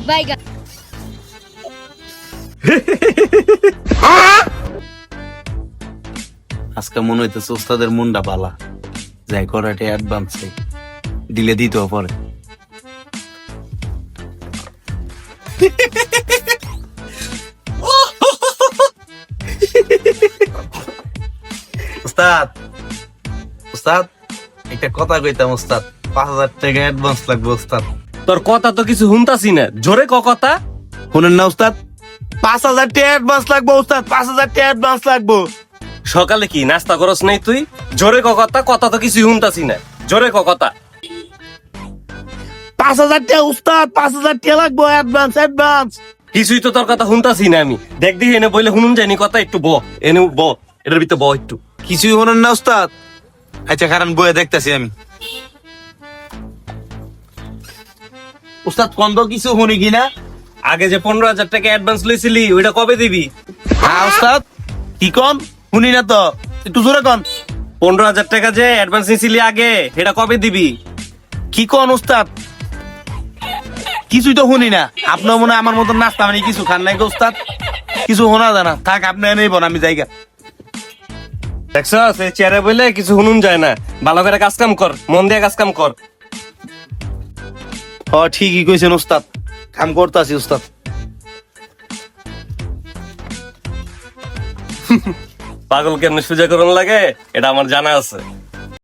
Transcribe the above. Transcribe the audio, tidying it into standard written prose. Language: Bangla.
বাইগা আজকে মনে হইতেছে ওস্তাদের মুন্ডা বালা, যাই করাটা অ্যাডভান্স দিলে দিতেও পরে। ওস্তাদ ওস্তাদ একটা কথা কইতাম ওস্তাদ, 5,000 টাকা অ্যাডভান্স লাগবে ওস্তাদ। তোর কথা তো কিছু শুনতাছি না, জোরে ক কথা। শুনেন না ওস্তাদ, 5,000 টাকা অ্যাডভান্স লাগবে ওস্তাদ, 5,000 টাকা অ্যাডভান্স লাগবে। সকালে কি নাস্তা করস নাই তুই? জোরে ক কথা, কথা তো কিছু শুনতাছি না, জোরে ক কথা। 5,000 টাকা ওস্তাদ, 5,000 টাকা লাগবে অ্যাডভান্স অ্যাডভান্স। কিছুই তো তোর কথা শুনতাছি না আমি। দেখ দিই এনে বইলে শুনুন যায়নি কথা, একটু ব এনে ব, এটার ভিতরে ব একটু। কিছুই শুনেন না ওস্তাদ? আচ্ছা কারণ বইয়ে দেখতেছি আমি। ওস্তাদ কোন তো কিছু শুনি কিনা? আগে যে 15,000 টাকা অ্যাডভান্স লইছিলি ওইটা কবে দিবি? হ্যাঁ ওস্তাদ, কি কন শুনি না তো, একটু জোরে কন। 15,000 টাকা যে অ্যাডভান্স নিছিলি আগে, এটা কবে দিবি? কি কন ওস্তাদ? কিছুই তো শুনি না। আপনার মনে হয় আমার মতন নাস্তা মানে কিছু খান নাই গো ওস্তাদ, কিছু শোনা জানা থাক, আপনি নেই বোন, আমি জায়গা। দেখছস এই চেয়ারে বইলে কিছু শুনুন যায় না। ভালো করে কাজ কাম কর, মন দিয়ে কাজ কাম কর। হ ঠিকই কইছেন ওস্তাদ, কাম করতাছি ওস্তাদ। পাগল কেমনে সুজা করুন লাগে এটা আমার জানা আছে।